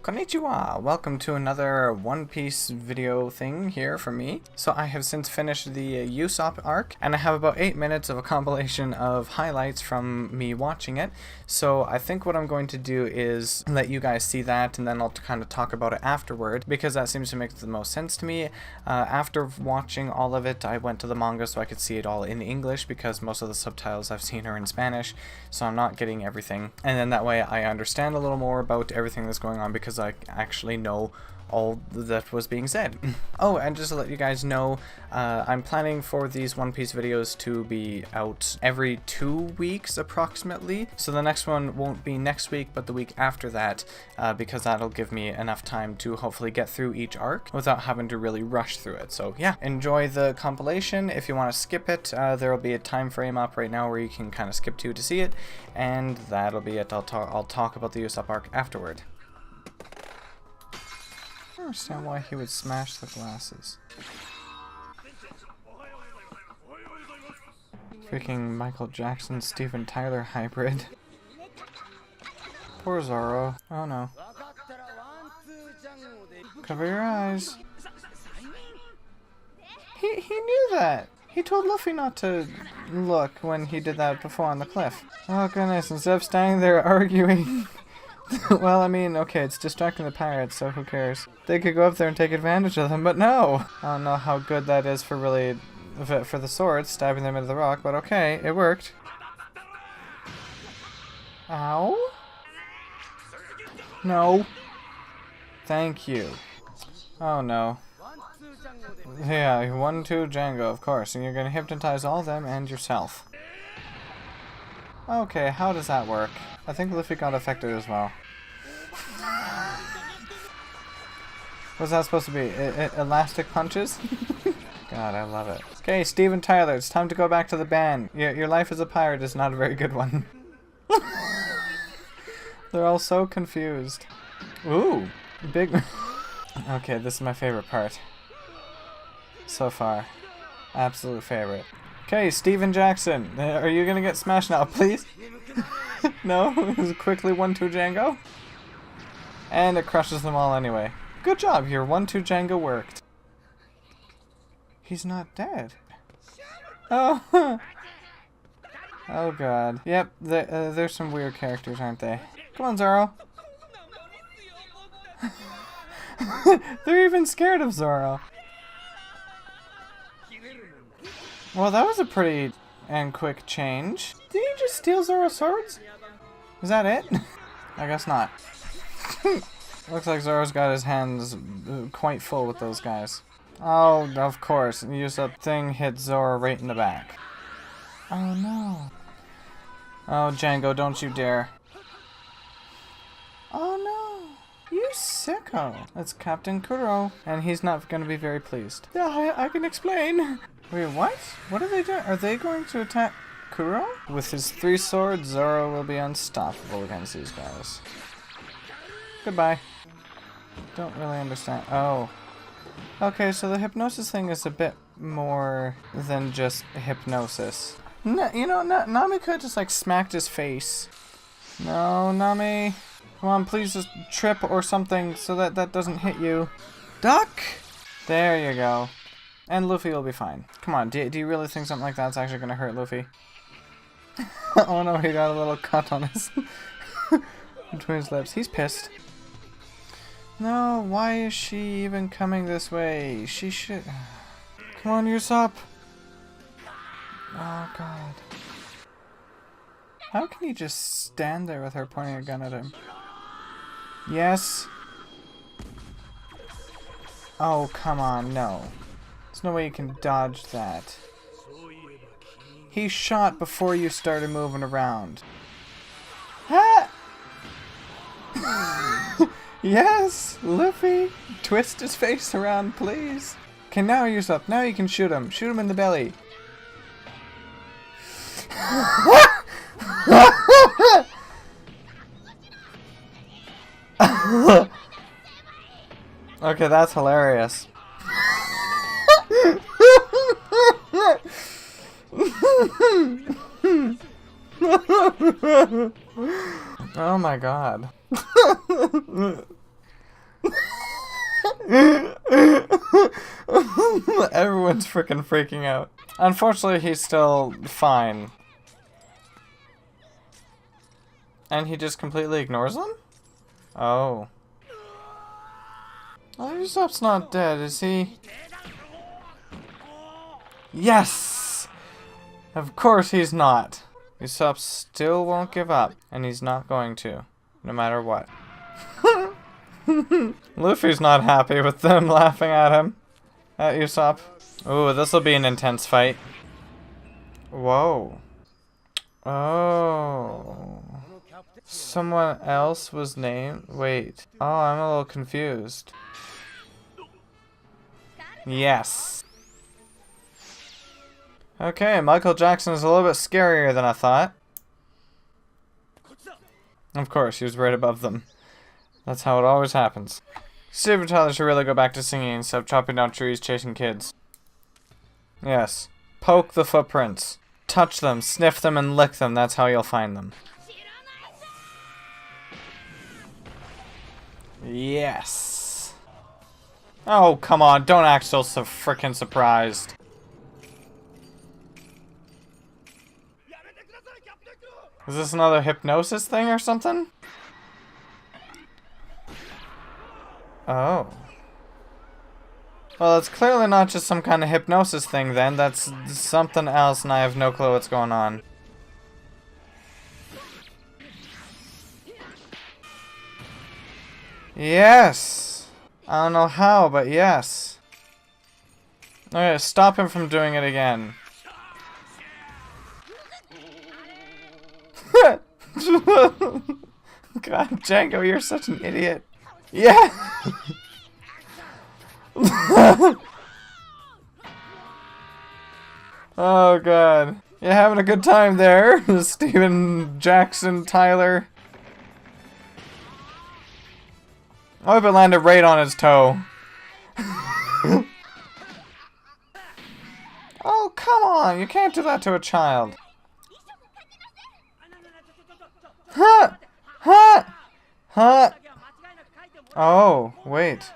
Konnichiwa! Welcome to another One Piece video thing here for me. So I have since finished the Usopp arc, and I have about 8 minutes of a compilation of highlights from me watching it. So I think what I'm going to do is let you guys see that, and then I'll kind of talk about it afterward, because that seems to make the most sense to me. After watching all of it, I went to the manga so I could see it all in English, because most of the subtitles I've seen are in Spanish, so I'm not getting everything. And then that way I understand a little more about everything that's going on, because I actually know all that was being said. Oh, and just to let you guys know, I'm planning for these One Piece videos to be out every 2 weeks approximately. So the next one won't be next week, but the week after that, because that'll give me enough time to hopefully get through each arc without having to really rush through it. So yeah, enjoy the compilation. If you want to skip it, there'll be a time frame up right now where you can kind of skip to see it, and that'll be it. I'll talk about the Usopp arc afterward. I don't understand why he would smash the glasses. Freaking Michael Jackson, Steven Tyler hybrid. Poor Zoro. Oh no. Cover your eyes. He knew that. He told Luffy not to look when he did that before on the cliff. Oh goodness, instead of standing there arguing. Well, I mean, okay, it's distracting the pirates, so who cares? They could go up there and take advantage of them, but no! I don't know how good that is for really, for the swords, stabbing them into the rock, but okay, it worked. Ow? No. Thank you. Oh no. Yeah, 1-2 Jango, of course, and you're gonna hypnotize all of them and yourself. Okay, how does that work? I think Luffy got affected as well. What's that supposed to be? Elastic punches? God, I love it. Okay, Steven Tyler, it's time to go back to the band. Your life as a pirate is not a very good one. They're all so confused. Ooh, big... Okay, this is my favorite part. So far. Absolute favorite. Okay, Steven Jackson, are you gonna get smashed now, please? No? Quickly 1-2 Jango? And it crushes them all anyway. Good job, your 1-2 Jango worked. He's not dead. Oh! Oh god. Yep, there's some weird characters, aren't they? Come on, Zoro. They're even scared of Zoro. Well, that was a pretty and quick change. Did he just steal Zoro's swords? Is that it? I guess not. Looks like Zoro's got his hands quite full with those guys. Oh, of course. Usopp thing hit Zoro right in the back. Oh no. Oh, Jango, don't you dare. Oh no. You sicko. That's Captain Kuro. And he's not going to be very pleased. Yeah, I can explain. Wait, what? What are they doing? Are they going to attack Kuro? With his 3 swords, Zoro will be unstoppable against these guys. Goodbye. Don't really understand. Oh. Okay, so the hypnosis thing is a bit more than just hypnosis. No, you know, Nami could have just like smacked his face. No, Nami. Come on, please just trip or something so that doesn't hit you. Duck! There you go. And Luffy will be fine. Come on, do you really think something like that's actually going to hurt Luffy? Oh no, he got a little cut on his... between his lips. He's pissed. No, why is she even coming this way? She should... Come on, Usopp! Oh god. How can he just stand there with her pointing a gun at him? Yes? Oh, come on, no. There's no way you can dodge that. He shot before you started moving around. Ah! Yes! Luffy! Twist his face around, please. Okay, now Usopp. Now you can shoot him. Shoot him in the belly. Okay, that's hilarious. Oh my god. Everyone's freaking out. Unfortunately, he's still fine. And he just completely ignores them? Oh. Oh, Usopp's not dead, is he? Yes! Of course he's not. Usopp still won't give up, and he's not going to, no matter what. Luffy's not happy with them laughing at him. At Usopp. Ooh, this'll be an intense fight. Whoa. Oh. Someone else was named? Wait. Oh, I'm a little confused. Yes. Okay, Michael Jackson is a little bit scarier than I thought. Of course, he was right above them. That's how it always happens. Steven Tyler should really go back to singing instead of chopping down trees chasing kids. Yes. Poke the footprints. Touch them, sniff them, and lick them. That's how you'll find them. Yes. Oh, come on. Don't act so frickin' surprised. Is this another hypnosis thing or something? Oh. Well, it's clearly not just some kind of hypnosis thing then. That's something else and I have no clue what's going on. Yes! I don't know how, but yes. Okay, stop him from doing it again. God, Jango, you're such an idiot. Yeah! Oh god. You're having a good time there, Steven Jackson Tyler. I hope it landed right on his toe. Oh, come on. You can't do that to a child. Huh! Huh! Huh! Oh, wait.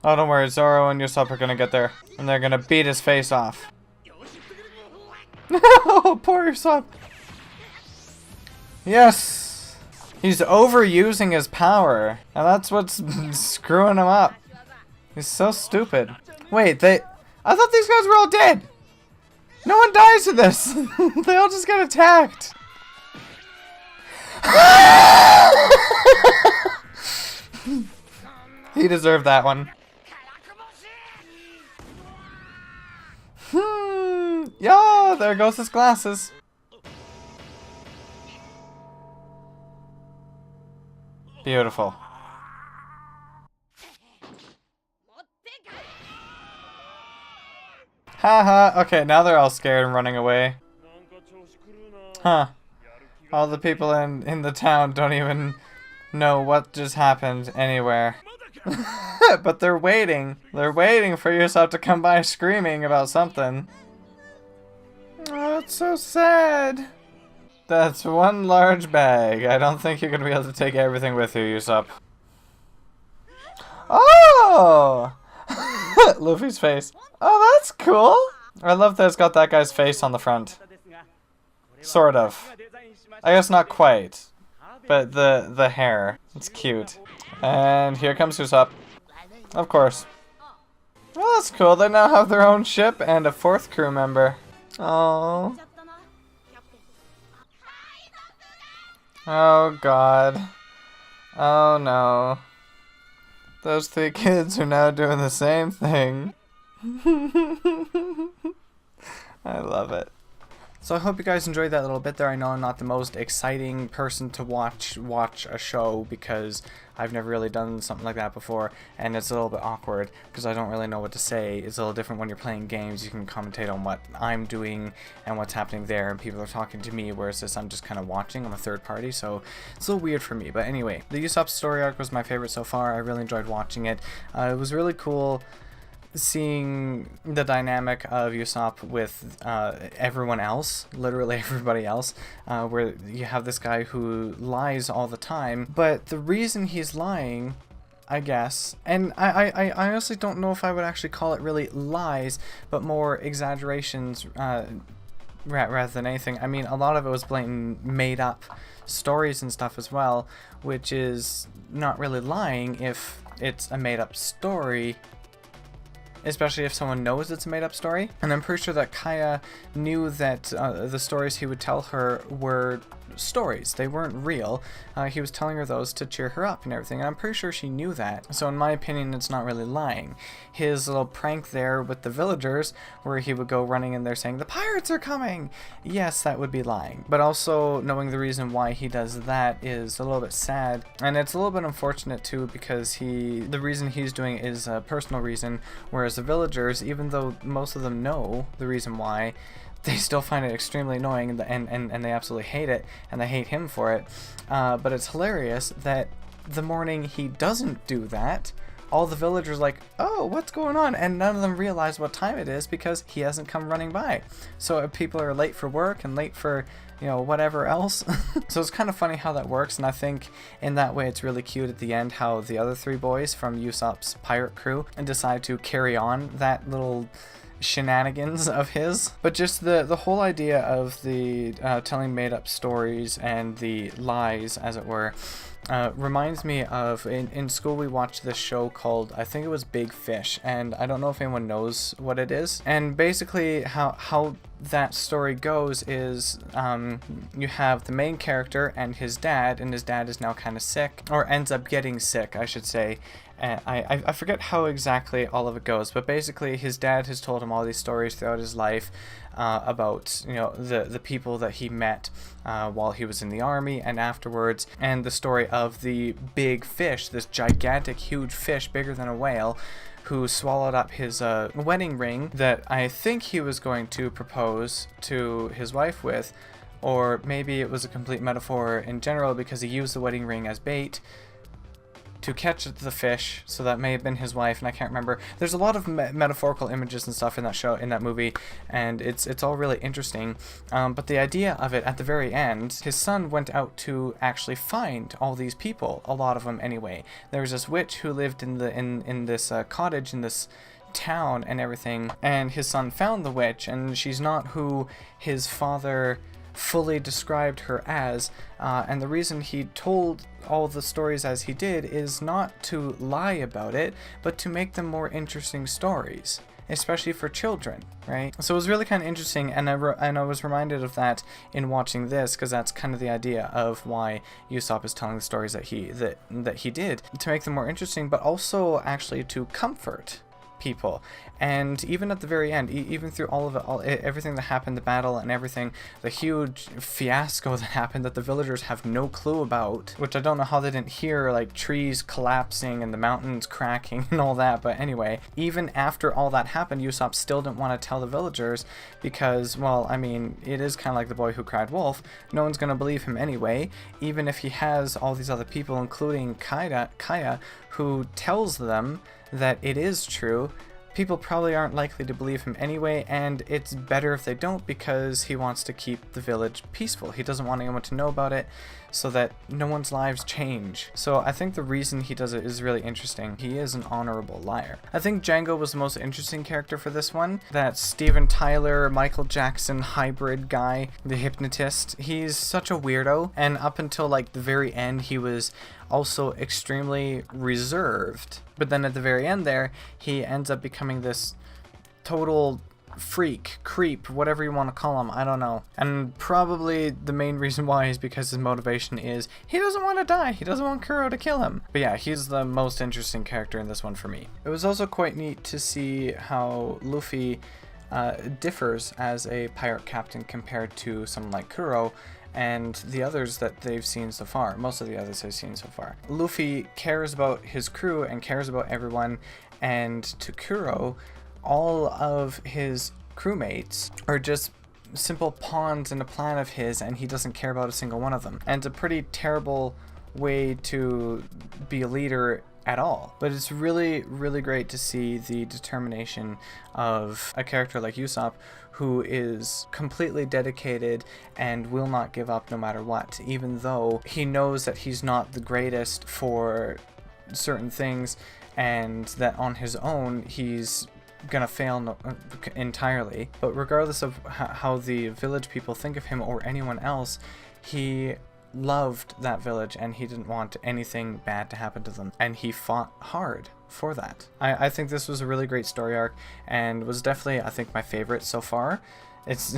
Oh, don't worry. Zoro and Usopp are gonna get there. And they're gonna beat his face off. Oh, poor Usopp. Yes! He's overusing his power. And that's what's screwing him up. He's so stupid. Wait, I thought these guys were all dead! No one dies in this! They all just get attacked! He deserved that one. Yeah, there goes his glasses. Beautiful. Haha, okay, now they're all scared and running away. Huh. All the people in the town don't even know what just happened anywhere. But they're waiting. They're waiting for Usopp to come by screaming about something. Oh, it's so sad. That's one large bag. I don't think you're gonna be able to take everything with you, Usopp. Oh! Luffy's face. Oh, that's cool. I love that it's got that guy's face on the front. Sort of. I guess not quite. But the hair. It's cute. And here comes Usopp. Of course. Well, that's cool. They now have their own ship and a fourth crew member. Oh. Oh god. Oh no. Those three kids are now doing the same thing. I love it. So I hope you guys enjoyed that little bit there. I know I'm not the most exciting person to watch a show because I've never really done something like that before, and it's a little bit awkward because I don't really know what to say. It's a little different when you're playing games. You can commentate on what I'm doing and what's happening there, and people are talking to me, whereas this I'm just kind of watching. I'm a third party, so it's a little weird for me. But anyway, the Usopp story arc was my favorite so far. I really enjoyed watching it. It was really cool seeing the dynamic of Usopp with everyone else, literally everybody else, where you have this guy who lies all the time, but the reason he's lying, I guess. And I honestly don't know if I would actually call it really lies, but more exaggerations rather than anything. I mean, a lot of it was blatant made up stories and stuff as well, which is not really lying if it's a made up story, especially if someone knows it's a made up story. And I'm pretty sure that Kaya knew that the stories he would tell her were stories. They weren't real. He was telling her those to cheer her up and everything, and I'm pretty sure she knew that. So in my opinion, it's not really lying. His little prank there with the villagers, where he would go running in there saying, "The pirates are coming!" Yes, that would be lying. But also, knowing the reason why he does that is a little bit sad, and it's a little bit unfortunate too, because the reason he's doing it is a personal reason, whereas the villagers, even though most of them know the reason why, they still find it extremely annoying, and they absolutely hate it, and they hate him for it. But it's hilarious that the morning he doesn't do that, all the villagers are like, "Oh, what's going on?" And none of them realize what time it is because he hasn't come running by. So if people are late for work and late for, you know, whatever else. So it's kind of funny how that works, and I think in that way it's really cute at the end how the other three boys from Usopp's pirate crew decide to carry on that little shenanigans of his. But just the whole idea of the telling made up stories and the lies, as it were, reminds me of in school we watched this show called, I think it was Big Fish, and I don't know if anyone knows what it is. And basically how that story goes is you have the main character and his dad is now kind of sick, or ends up getting sick, I should say. I forget how exactly all of it goes, but basically his dad has told him all these stories throughout his life about, you know, the people that he met while he was in the army and afterwards, and the story of the big fish, this gigantic huge fish bigger than a whale, who swallowed up his wedding ring that I think he was going to propose to his wife with, or maybe it was a complete metaphor in general because he used the wedding ring as bait to catch the fish, so that may have been his wife, and I can't remember. There's a lot of metaphorical images and stuff in that show, in that movie, and it's all really interesting. But the idea of it at the very end, his son went out to actually find all these people, a lot of them anyway. There was this witch who lived in this cottage in this town and everything, and his son found the witch, and she's not who his father fully described her as, and the reason he told all the stories as he did is not to lie about it, but to make them more interesting stories, especially for children, right? So it was really kind of interesting, and I was reminded of that in watching this, because that's kind of the idea of why Usopp is telling the stories that he did, to make them more interesting, but also actually to comfort people. And even at the very end, even through all of it, everything that happened, the battle and everything, the huge fiasco that happened that the villagers have no clue about, which I don't know how they didn't hear, like trees collapsing and the mountains cracking and all that. But anyway, even after all that happened, Usopp still didn't want to tell the villagers because, well, I mean, it is kind of like the boy who cried wolf. No one's going to believe him anyway, even if he has all these other people, including Kaya, who tells them that it is true. People probably aren't likely to believe him anyway, and it's better if they don't, because he wants to keep the village peaceful. He doesn't want anyone to know about it so that no one's lives change. So I think the reason he does it is really interesting. He is an honorable liar. I think Jango was the most interesting character for this one. That Steven Tyler, Michael Jackson hybrid guy, the hypnotist. He's such a weirdo, and up until like the very end he was also extremely reserved. But then at the very end there, he ends up becoming this total freak, creep, whatever you want to call him, I don't know. And probably the main reason why is because his motivation is he doesn't want to die. He doesn't want Kuro to kill him. But yeah, he's the most interesting character in this one for me. It was also quite neat to see how Luffy differs as a pirate captain compared to someone like Kuro and the others that they've seen so far. Most of the others I've seen so far. Luffy cares about his crew and cares about everyone, and to Kuro, all of his crewmates are just simple pawns in a plan of his, and he doesn't care about a single one of them. And it's a pretty terrible way to be a leader at all. But it's really, really great to see the determination of a character like Usopp, who is completely dedicated and will not give up no matter what, even though he knows that he's not the greatest for certain things, and that on his own he's gonna fail entirely. But regardless of how the village people think of him or anyone else, he loved that village and he didn't want anything bad to happen to them, and he fought hard for that. I think this was a really great story arc, and was definitely, I think, my favorite so far. It's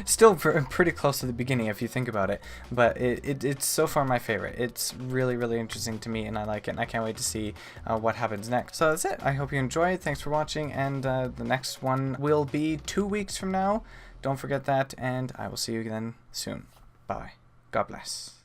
still pretty close to the beginning if you think about it, but it's so far my favorite. It's really, really interesting to me, and I like it, and I can't wait to see what happens next. So that's it. I hope you enjoyed. Thanks for watching, and the next one will be 2 weeks from now. Don't forget that, and I will see you again soon. Bye. God bless.